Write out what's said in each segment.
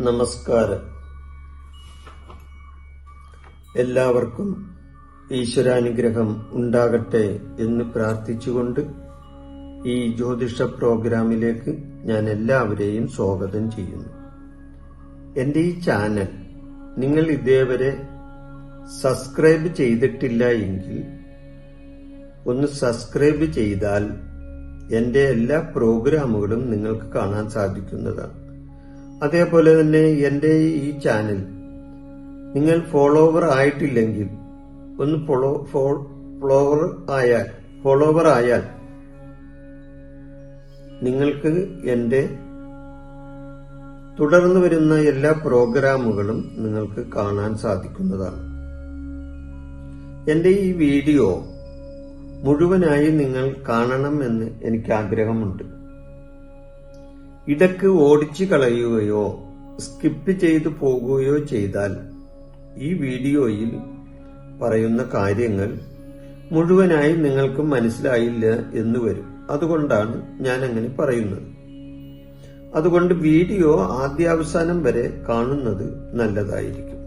നമസ്കാരം. എല്ലാവർക്കും ഈശ്വരാനുഗ്രഹം ഉണ്ടാകട്ടെ എന്ന് പ്രാർത്ഥിച്ചുകൊണ്ട് ഈ ജ്യോതിഷ പ്രോഗ്രാമിലേക്ക് ഞാൻ എല്ലാവരെയും സ്വാഗതം ചെയ്യുന്നു. എന്റെ ഈ ചാനൽ നിങ്ങൾ ഇതേവരെ സബ്സ്ക്രൈബ് ചെയ്തിട്ടില്ല എങ്കിൽ ഒന്ന് സബ്സ്ക്രൈബ് ചെയ്താൽ എന്റെ എല്ലാ പ്രോഗ്രാമുകളും നിങ്ങൾക്ക് കാണാൻ സാധിക്കുന്നതാണ്. അതേപോലെ തന്നെ എന്റെ ഈ ചാനൽ നിങ്ങൾ ഫോളോവർ ആയിട്ടില്ലെങ്കിൽ ഒന്ന് ഫോളോവർ ആയാൽ നിങ്ങൾക്ക് എന്റെ തുടർന്ന് വരുന്ന എല്ലാ പ്രോഗ്രാമുകളും നിങ്ങൾക്ക് കാണാൻ സാധിക്കുന്നതാണ്. എന്റെ ഈ വീഡിയോ മുഴുവനായി നിങ്ങൾ കാണണമെന്ന് എനിക്ക് ആഗ്രഹമുണ്ട്. ഇടയ്ക്ക് ഓടിച്ചു കളയുകയോ സ്കിപ്പ് ചെയ്തു പോകുകയോ ചെയ്താൽ ഈ വീഡിയോയിൽ പറയുന്ന കാര്യങ്ങൾ മുഴുവനായി നിങ്ങൾക്ക് മനസ്സിലായില്ല എന്ന് വരും. അതുകൊണ്ടാണ് ഞാൻ അങ്ങനെ പറയുന്നത്. അതുകൊണ്ട് വീഡിയോ ആദ്യാവസാനം വരെ കാണുന്നത് നല്ലതായിരിക്കും.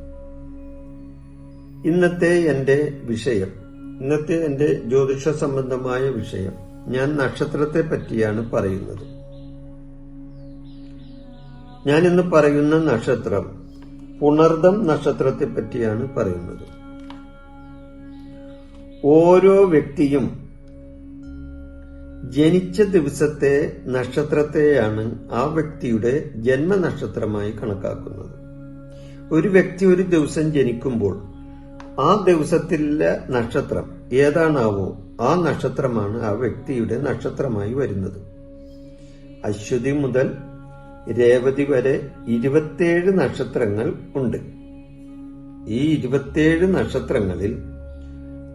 ഇന്നത്തെ എന്റെ ജ്യോതിഷ സംബന്ധമായ വിഷയം, ഞാൻ നക്ഷത്രത്തെ പറ്റിയാണ് പറയുന്നത്. ഞാൻ ഇന്ന് പറയുന്ന നക്ഷത്രം പുണർദം നക്ഷത്രത്തെ പറ്റിയാണ് പറയുന്നത്. ഓരോ വ്യക്തിയും ജനിച്ച ദിവസത്തെ നക്ഷത്രത്തെയാണ് ആ വ്യക്തിയുടെ ജന്മനക്ഷത്രമായി കണക്കാക്കുന്നത്. ഒരു വ്യക്തി ഒരു ദിവസം ജനിക്കുമ്പോൾ ആ ദിവസത്തിലെ നക്ഷത്രം ഏതാണാവോ ആ നക്ഷത്രമാണ് ആ വ്യക്തിയുടെ നക്ഷത്രമായി വരുന്നത്. അശ്വതി മുതൽ രേവതി വരെ 27 നക്ഷത്രങ്ങൾ ഉണ്ട്. ഈ 27 നക്ഷത്രങ്ങളിൽ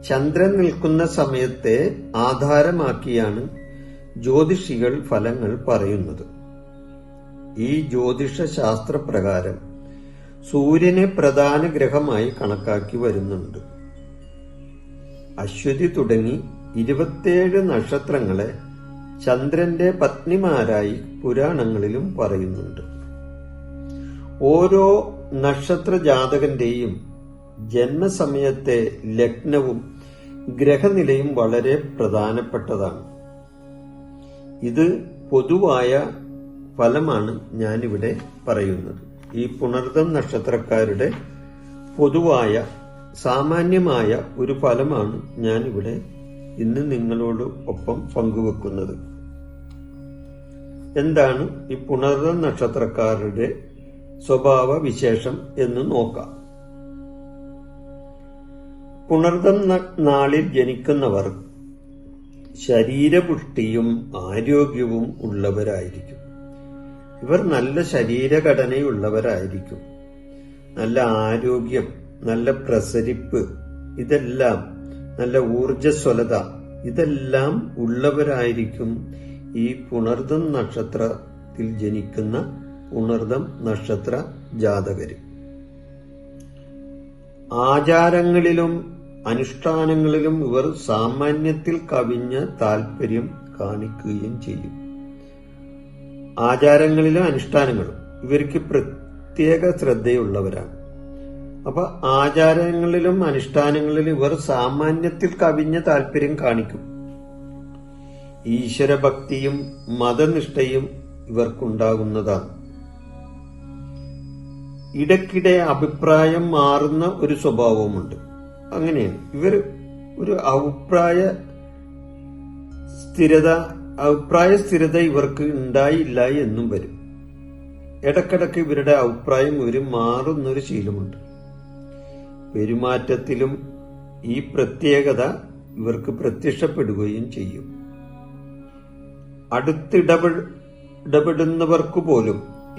ചന്ദ്രൻ നിൽക്കുന്ന സമയത്തെ ആധാരമാക്കിയാണ് ജ്യോതിഷികൾ ഫലങ്ങൾ പറയുന്നത്. ഈ ജ്യോതിഷ ശാസ്ത്രപ്രകാരം സൂര്യനെ പ്രധാന ഗ്രഹമായി കണക്കാക്കി വരുന്നുണ്ട്. അശ്വതി തുടങ്ങി 27 നക്ഷത്രങ്ങളെ ചന്ദ്രന്റെ പത്നിമാരായി പുരാണങ്ങളിലും പറയുന്നുണ്ട്. ഓരോ നക്ഷത്ര ജാതകന്റെയും ജന്മസമയത്തെ ലഗ്നവും ഗ്രഹനിലയും വളരെ പ്രധാനപ്പെട്ടതാണ്. ഇത് പൊതുവായ ഫലമാണ് ഞാനിവിടെ പറയുന്നത്. ഈ പുണർദം നക്ഷത്രക്കാരുടെ പൊതുവായ സാമാന്യമായ ഒരു ഫലമാണ് ഞാനിവിടെ ഇന്ന് നിങ്ങളോട് ഒപ്പം പങ്കുവെക്കുന്നത്. എന്താണ് ഈ പുണർദം നക്ഷത്രക്കാരുടെ സ്വഭാവ വിശേഷം എന്ന് നോക്കാം. പുണർദം നാളിൽ ജനിക്കുന്നവർ ശരീരപുഷ്ടിയും ആരോഗ്യവും ഉള്ളവരായിരിക്കും. ഇവർ നല്ല ശരീരഘടനയുള്ളവരായിരിക്കും. നല്ല ആരോഗ്യം, നല്ല പ്രസരിപ്പ്, ഇതെല്ലാം നല്ല ഊർജസ്വലത, ഇതെല്ലാം ഉള്ളവരായിരിക്കും ഈ പുണർദം നക്ഷത്രത്തിൽ ജനിക്കുന്ന പുണർദം നക്ഷത്ര ജാതകര്. ആചാരങ്ങളിലും അനുഷ്ഠാനങ്ങളിലും ഇവർ സാമാന്യത്തിൽ കവിഞ്ഞ താല്പര്യം കാണിക്കുകയും ചെയ്യും. ആചാരങ്ങളിലും അനുഷ്ഠാനങ്ങളും ഇവർക്ക് പ്രത്യേക ശ്രദ്ധയുള്ളവരാണ്. അപ്പൊ ആചാരങ്ങളിലും അനുഷ്ഠാനങ്ങളിലും ഇവർ സാമാന്യത്തിൽ കവിഞ്ഞ താല്പര്യം കാണിക്കും. ഈശ്വരഭക്തിയും മതനിഷ്ഠയും ഇവർക്കുണ്ടാകുന്നതാണ്. ഇടയ്ക്കിടെ അഭിപ്രായം മാറുന്ന ഒരു സ്വഭാവവുമുണ്ട്. അങ്ങനെയാണ് ഇവർ ഒരു അഭിപ്രായ സ്ഥിരത ഇവർക്ക് ഉണ്ടായില്ല എന്നും വരും. ഇടക്കിടക്ക് ഇവരുടെ അഭിപ്രായം മാറുന്നൊരു ശീലമുണ്ട്. പെരുമാറ്റത്തിലും ഈ പ്രത്യേകത ഇവർക്ക് പ്രത്യക്ഷപ്പെടുകയും ചെയ്യും.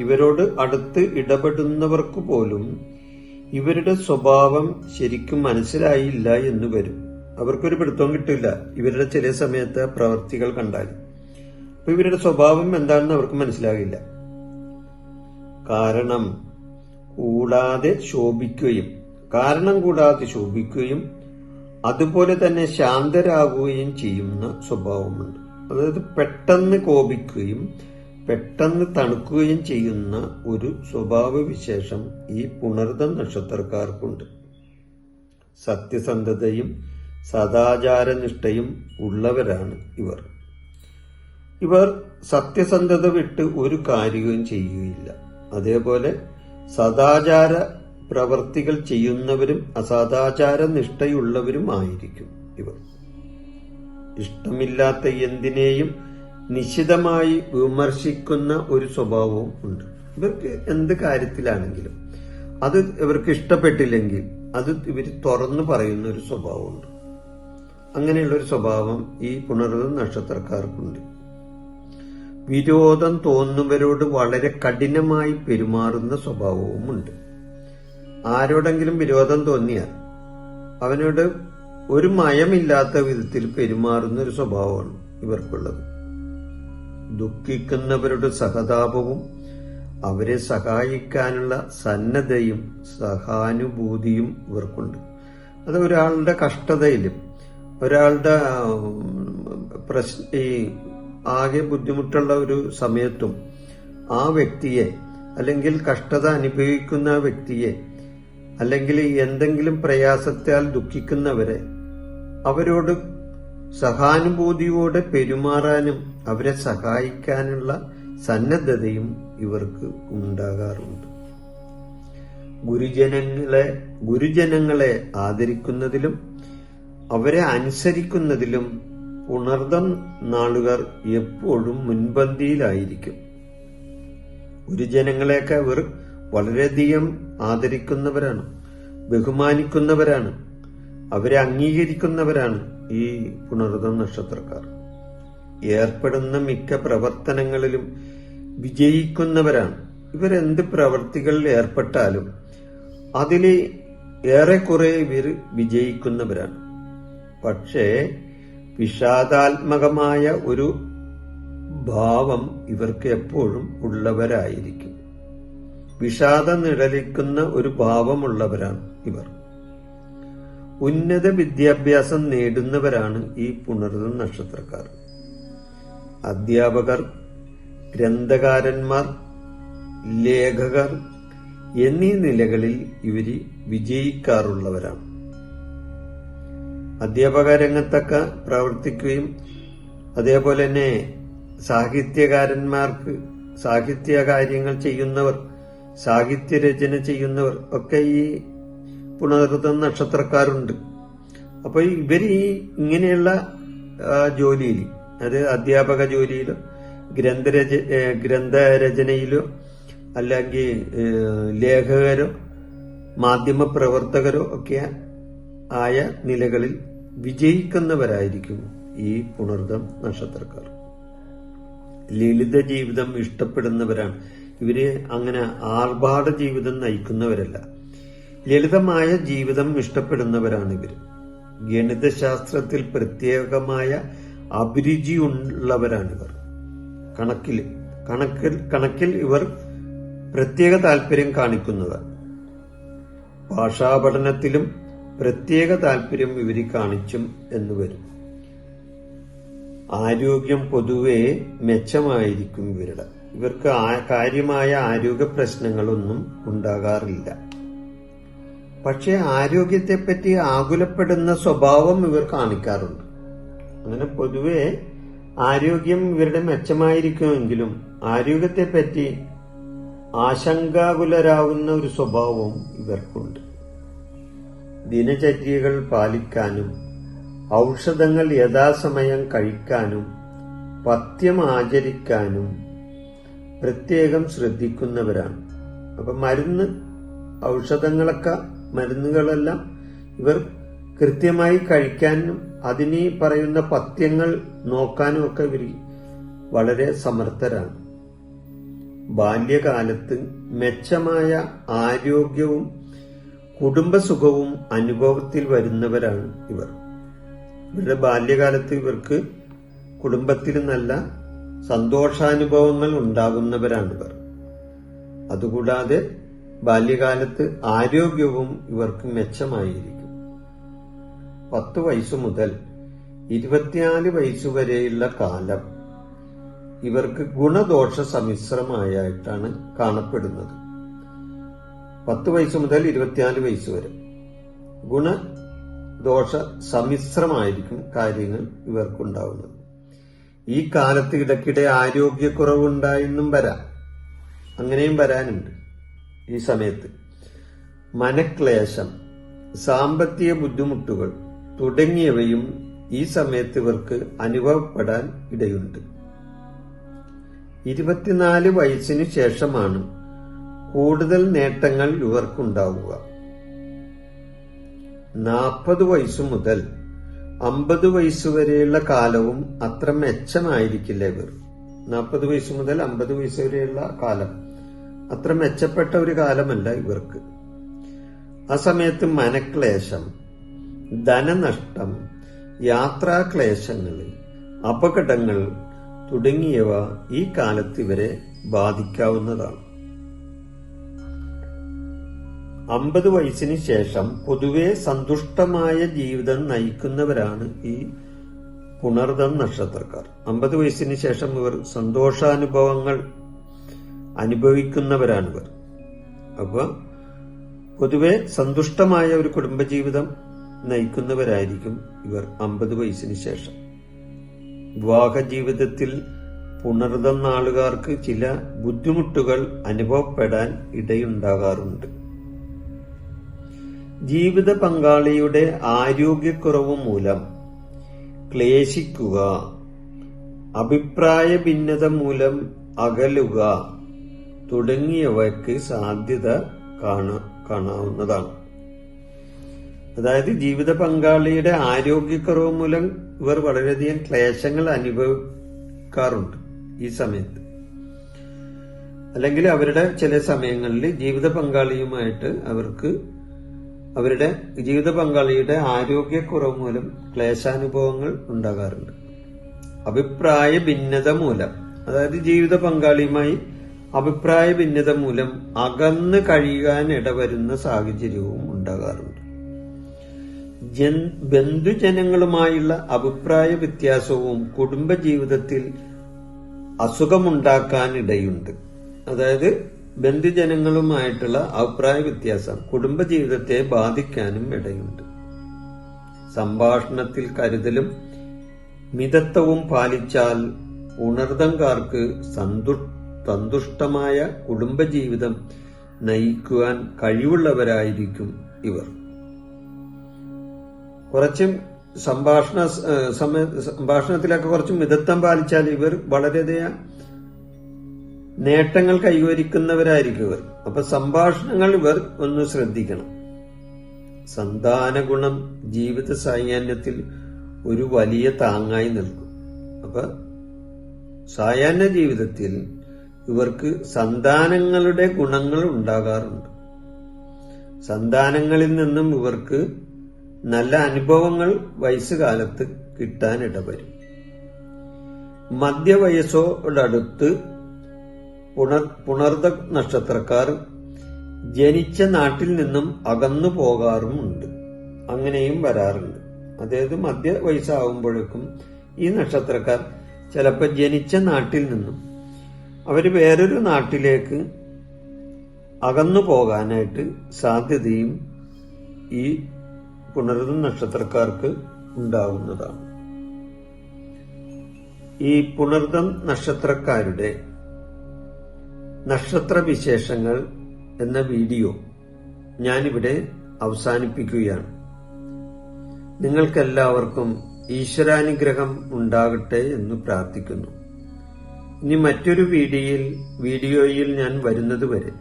ഇവരോട് അടുത്ത് ഇടപെടുന്നവർക്കു പോലും ഇവരുടെ സ്വഭാവം ശരിക്കും മനസ്സിലായില്ല എന്ന് വരും. അവർക്കൊരു പിടുത്തവും കിട്ടില്ല ഇവരുടെ ചില സമയത്ത് പ്രവർത്തികൾ കണ്ടാൽ. അപ്പൊ ഇവരുടെ സ്വഭാവം എന്താണെന്ന് അവർക്ക് മനസ്സിലാകില്ല. കാരണം കൂടാതെ ശോഭിക്കുകയും അതുപോലെ തന്നെ ശാന്തരാകുകയും ചെയ്യുന്ന സ്വഭാവമുണ്ട്. അതായത് പെട്ടെന്ന് കോപിക്കുകയും പെട്ടെന്ന് തണുക്കുകയും ചെയ്യുന്ന ഒരു സ്വഭാവവിശേഷം ഈ പുണർദം നക്ഷത്രക്കാർക്കുണ്ട്. സത്യസന്ധതയും സദാചാരനിഷ്ഠയും ഉള്ളവരാണ് ഇവർ. ഇവർ സത്യസന്ധത വിട്ട് ഒരു കാര്യവും ചെയ്യുകയില്ല. അതേപോലെ സദാചാര പ്രവർത്തികൾ ചെയ്യുന്നവരും അസദാചാര നിഷ്ഠയുള്ളവരുമായിരിക്കും ഇവർ. ഇഷ്ടമില്ലാത്ത എന്തിനേയും നിശിതമായി വിമർശിക്കുന്ന ഒരു സ്വഭാവവും ഉണ്ട് ഇവർക്ക്. എന്ത് കാര്യത്തിലാണെങ്കിലും അത് ഇവർക്ക് ഇഷ്ടപ്പെട്ടില്ലെങ്കിൽ അത് ഇവർ തുറന്നു പറയുന്ന ഒരു സ്വഭാവമുണ്ട്. അങ്ങനെയുള്ള ഒരു സ്വഭാവം ഈ പുണർദം നക്ഷത്രക്കാർക്കുണ്ട്. വിരോധം തോന്നുന്നവരോട് വളരെ കഠിനമായി പെരുമാറുന്ന സ്വഭാവവുമുണ്ട്. ആരോടെങ്കിലും വിരോധം തോന്നിയാൽ അവനോട് ഒരു മയമില്ലാത്ത വിധത്തിൽ പെരുമാറുന്ന ഒരു സ്വഭാവമാണ് ഇവർക്കുള്ളത്. ദുഃഖിക്കുന്നവരുടെ സഹതാപവും അവരെ സഹായിക്കാനുള്ള സന്നദ്ധയും സഹാനുഭൂതിയും ഇവർക്കുണ്ട്. അത് ഒരാളുടെ കഷ്ടതയിലും ഒരാളുടെ ആകെ ബുദ്ധിമുട്ടുള്ള ഒരു സമയത്തും ആ വ്യക്തിയെ, അല്ലെങ്കിൽ കഷ്ടത അനുഭവിക്കുന്ന വ്യക്തിയെ, അല്ലെങ്കിൽ എന്തെങ്കിലും പ്രയാസത്താൽ ദുഃഖിക്കുന്നവരെ അവരോട് സഹാനുഭൂതിയോടെ പെരുമാറാനും അവരെ സഹായിക്കാനുള്ള സന്നദ്ധതയും ഇവർക്ക് ഉണ്ടാകാറുണ്ട്. ഗുരുജനങ്ങളെ ആദരിക്കുന്നതിലും അവരെ അനുസരിക്കുന്നതിലും പുണർദം നാളുകാർ എപ്പോഴും മുൻപന്തിയിലായിരിക്കും. ഗുരുജനങ്ങളെയൊക്കെ അവർ വളരെയധികം ആദരിക്കുന്നവരാണ്, ബഹുമാനിക്കുന്നവരാണ്, അവരെ അംഗീകരിക്കുന്നവരാണ് ഈ പുണർദം നക്ഷത്രക്കാർ. ഏർപ്പെടുന്ന മിക്ക പ്രവർത്തനങ്ങളിലും വിജയിക്കുന്നവരാണ്. ഇവരെന്ത് പ്രവർത്തികളിൽ ഏർപ്പെട്ടാലും അതിൽ ഏറെക്കുറെ ഇവർ വിജയിക്കുന്നവരാണ്. പക്ഷേ വിഷാദാത്മകമായ ഒരു ഭാവം ഇവർക്ക് എപ്പോഴും ഉള്ളവരായിരിക്കും. വിഷാദം നിഴലിക്കുന്ന ഒരു ഭാവമുള്ളവരാണ് ഇവർ. ഉന്നത വിദ്യാഭ്യാസം നേടുന്നവരാണ് ഈ പുണർദം നക്ഷത്രക്കാർ. അധ്യാപകർ, ഗ്രന്ഥകാരന്മാർ, ലേഖകർ എന്നീ നിലകളിൽ ഇവര് വിജയിക്കാറുള്ളവരാണ്. അധ്യാപക രംഗത്തൊക്കെ പ്രവർത്തിക്കുകയും അതേപോലെ തന്നെ സാഹിത്യകാരന്മാർക്ക് സാഹിത്യ കാര്യങ്ങൾ ചെയ്യുന്നവർ, സാഹിത്യരചന ചെയ്യുന്നവർ ഒക്കെ ഈ പുണർദം നക്ഷത്രക്കാരുണ്ട്. അപ്പൊ ഇവർ ഇങ്ങനെയുള്ള ജോലിയിൽ, അത് അധ്യാപക ജോലിയിലോ ഗ്രന്ഥരചനയിലോ അല്ലെങ്കിൽ ലേഖകരോ മാധ്യമ പ്രവർത്തകരോ ഒക്കെ ആയ നിലകളിൽ വിജയിക്കുന്നവരായിരിക്കും ഈ പുണർദം നക്ഷത്രക്കാർ. ലളിത ജീവിതം ഇഷ്ടപ്പെടുന്നവരാണ് ഇവര്. അങ്ങനെ ആർഭാട ജീവിതം നയിക്കുന്നവരല്ല, ലളിതമായ ജീവിതം ഇഷ്ടപ്പെടുന്നവരാണ് ഇവർ. ഗണിതശാസ്ത്രത്തിൽ പ്രത്യേകമായ അഭിരുചിയുള്ളവരാണിവർ. കണക്കിൽ ഇവർ പ്രത്യേക താല്പര്യം കാണിക്കുന്നവർ. ഭാഷാപഠനത്തിലും പ്രത്യേക താല്പര്യം ഇവർ കാണിച്ചും എന്ന് വരും. ആരോഗ്യം പൊതുവെ മെച്ചമായിരിക്കും ഇവരുടെ. ഇവർക്ക് കാര്യമായ ആരോഗ്യ പ്രശ്നങ്ങളൊന്നും ഉണ്ടാകാറില്ല. പക്ഷെ ആരോഗ്യത്തെപ്പറ്റി ആകുലപ്പെടുന്ന സ്വഭാവം ഇവർ കാണിക്കാറുണ്ട്. അങ്ങനെ പൊതുവെ ആരോഗ്യം ഇവരുടെ മെച്ചമായിരിക്കുമെങ്കിലും ആരോഗ്യത്തെപ്പറ്റി ആശങ്കാകുലരാകുന്ന ഒരു സ്വഭാവവും ഇവർക്കുണ്ട്. ദിനചര്യകൾ പാലിക്കാനും ഔഷധങ്ങൾ യഥാസമയം കഴിക്കാനും പഥ്യം ആചരിക്കാനും പ്രത്യേകം ശ്രദ്ധിക്കുന്നവരാണ്. അപ്പൊ മരുന്നുകളെല്ലാം ഇവർ കൃത്യമായി കഴിക്കാനും അതിന് പറയുന്ന പഥ്യങ്ങൾ നോക്കാനും ഒക്കെ ഇവർ വളരെ സമർത്ഥരാണ്. ബാല്യകാലത്ത് മെച്ചമായ ആരോഗ്യവും കുടുംബസുഖവും അനുഭവത്തിൽ വരുന്നവരാണ് ഇവർ. ഇവരുടെ ബാല്യകാലത്ത് ഇവർക്ക് കുടുംബത്തിൽ നല്ല സന്തോഷാനുഭവങ്ങൾ ഉണ്ടാകുന്നവരാണിവർ. അതുകൂടാതെ ബാല്യകാലത്ത് ആരോഗ്യവും ഇവർക്ക് മെച്ചമായിരിക്കും. 10 വയസ്സു മുതൽ 24 വയസ്സുവരെയുള്ള കാലം ഇവർക്ക് ഗുണദോഷ സമ്മിശ്രമായിട്ടാണ് കാണപ്പെടുന്നത്. 10 വയസ്സ് മുതൽ 24 വയസ്സ് വരെ ഗുണദോഷ സമ്മിശ്രമായിരിക്കും കാര്യങ്ങൾ ഇവർക്കുണ്ടാവുന്നത്. ഈ കാലത്ത് ഇടയ്ക്കിടെ ആരോഗ്യക്കുറവുണ്ടായെന്നും വരാം, അങ്ങനെയും വരാനുണ്ട്. ഈ സമയത്ത് മനക്ലേശം, സാമ്പത്തിക ബുദ്ധിമുട്ടുകൾ തുടങ്ങിയവയും ഈ സമയത്ത് ഇവർക്ക് അനുഭവപ്പെടാൻ ഇടയുണ്ട്. 24 വയസ്സിന് ശേഷമാണ് കൂടുതൽ നേട്ടങ്ങൾ ഇവർക്കുണ്ടാവുക. 40 വയസ്സു മുതൽ 50 വയസ്സുവരെയുള്ള കാലവും അത്ര മെച്ചമായിരിക്കില്ല ഇവർ. 40 വയസ്സ് മുതൽ 50 വയസ്സ് വരെയുള്ള കാലം അത്ര മെച്ചപ്പെട്ട ഒരു കാലമല്ല ഇവർക്ക്. ആ സമയത്ത് മനക്ലേശം, ധനനഷ്ടം, യാത്രാക്ലേശങ്ങൾ, അപകടങ്ങൾ തുടങ്ങിയവ ഈ കാലത്ത് ഇവരെ ബാധിക്കാവുന്നതാണ്. 50 വയസ്സിന് ശേഷം പൊതുവെ സന്തുഷ്ടമായ ജീവിതം നയിക്കുന്നവരാണ് ഈ പുണർദം നക്ഷത്രക്കാർ. 50 വയസ്സിന് ശേഷം ഇവർ സന്തോഷാനുഭവങ്ങൾ അനുഭവിക്കുന്നവരാണിവർ. അപ്പൊ പൊതുവെ സന്തുഷ്ടമായ ഒരു കുടുംബജീവിതം നയിക്കുന്നവരായിരിക്കും ഇവർ 50 വയസ്സിന് ശേഷം. വിവാഹ ജീവിതത്തിൽ പുണർദം നാളുകാർക്ക് ചില ബുദ്ധിമുട്ടുകൾ അനുഭവപ്പെടാൻ ഇടയുണ്ടാകാറുണ്ട്. ജീവിത പങ്കാളിയുടെ ആരോഗ്യക്കുറവ് മൂലം ക്ലേശിക്കുക, അഭിപ്രായ ഭിന്നത മൂലം അകലുക തുടങ്ങിയവയ്ക്ക് സാധ്യത കാണാവുന്നതാണ്. അതായത് ജീവിത പങ്കാളിയുടെ ആരോഗ്യക്കുറവ് മൂലം ഇവർ വളരെയധികം ക്ലേശങ്ങൾ അനുഭവിക്കാറുണ്ട് ഈ സമയത്ത്. അല്ലെങ്കിൽ അവരുടെ ചില സമയങ്ങളിൽ ജീവിത പങ്കാളിയുമായിട്ട് അവരുടെ ജീവിത പങ്കാളിയുടെ ആരോഗ്യക്കുറവ് മൂലം ക്ലേശാനുഭവങ്ങൾ ഉണ്ടാകാറുണ്ട്. അഭിപ്രായ ഭിന്നത മൂലം, അതായത് ജീവിത പങ്കാളിയുമായി അഭിപ്രായ ഭിന്നത മൂലം അകന്ന് കഴിയാൻ ഇടവരുന്ന സാഹചര്യവും ഉണ്ടാകാറുണ്ട്. ബന്ധുജനങ്ങളുമായുള്ള അഭിപ്രായ വ്യത്യാസവും കുടുംബജീവിതത്തിൽ അസുഖമുണ്ടാക്കാനിടയുണ്ട്. അതായത് ബന്ധുജനങ്ങളുമായിട്ടുള്ള അഭിപ്രായ വ്യത്യാസം കുടുംബജീവിതത്തെ ബാധിക്കാനും ഇടയുണ്ട്. സംഭാഷണത്തിൽ കരുതലും മിതത്വവും പാലിച്ചാൽ ഉണർദംകാർക്ക് സന്തുഷ്ടമായ കുടുംബജീവിതം നയിക്കുവാൻ കഴിവുള്ളവരായിരിക്കും ഇവർ. കുറച്ച് സംഭാഷണത്തിലൊക്കെ കുറച്ച് മിതത്വം പാലിച്ചാൽ ഇവർ വളരെയധികം നേട്ടങ്ങൾ കൈവരിക്കുന്നവരായിരിക്കും ഇവർ. അപ്പൊ സംഭാഷണങ്ങൾ ഇവർ ഒന്ന് ശ്രദ്ധിക്കണം. സന്താന ഗുണം ജീവിത സായാഹ്നത്തിൽ ഒരു വലിയ താങ്ങായി നിൽക്കും. അപ്പൊ സായാഹ്ന ജീവിതത്തിൽ ഇവർക്ക് സന്താനങ്ങളുടെ ഗുണങ്ങൾ ഉണ്ടാകാറുണ്ട്. സന്താനങ്ങളിൽ നിന്നും ഇവർക്ക് നല്ല അനുഭവങ്ങൾ വയസ്സുകാലത്ത് കിട്ടാനിടവരും. മധ്യവയസ്സോടടുത്ത് പുണർദ നക്ഷത്രക്കാർ ജനിച്ച നാട്ടിൽ നിന്നും അകന്നു പോകാറുമുണ്ട്. അങ്ങനെയും വരാറുണ്ട്. അതായത് മധ്യ വയസ്സാവുമ്പോഴേക്കും ഈ നക്ഷത്രക്കാർ ചിലപ്പോൾ ജനിച്ച നാട്ടിൽ നിന്നും അവര് വേറൊരു നാട്ടിലേക്ക് അകന്നു പോകാനായിട്ട് സാധ്യതയും ഈ പുണർദം നക്ഷത്രക്കാർക്ക് ഉണ്ടാവുന്നതാണ്. ഈ പുണർദം നക്ഷത്രക്കാരുടെ നക്ഷത്രവിശേഷങ്ങൾ എന്ന വീഡിയോ ഞാനിവിടെ അവസാനിപ്പിക്കുകയാണ്. നിങ്ങൾക്കെല്ലാവർക്കും ഈശ്വരാനുഗ്രഹം ഉണ്ടാകട്ടെ എന്ന് പ്രാർത്ഥിക്കുന്നു. ഇനി മറ്റൊരു വീഡിയോയിൽ ഞാൻ വരുന്നതുവരെ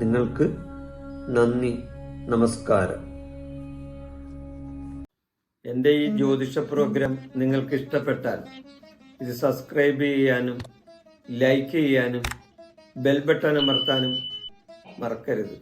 നിങ്ങൾക്ക് നന്ദി, നമസ്കാരം. എന്റെ ഈ ജ്യോതിഷ പ്രോഗ്രാം നിങ്ങൾക്ക് ഇഷ്ടപ്പെട്ടാൽ ഇത് സബ്സ്ക്രൈബ് ചെയ്യാനും ലൈക്ക് ചെയ്യാനും ബെൽ ബട്ടൺ അമർത്താനും മറക്കരുത്.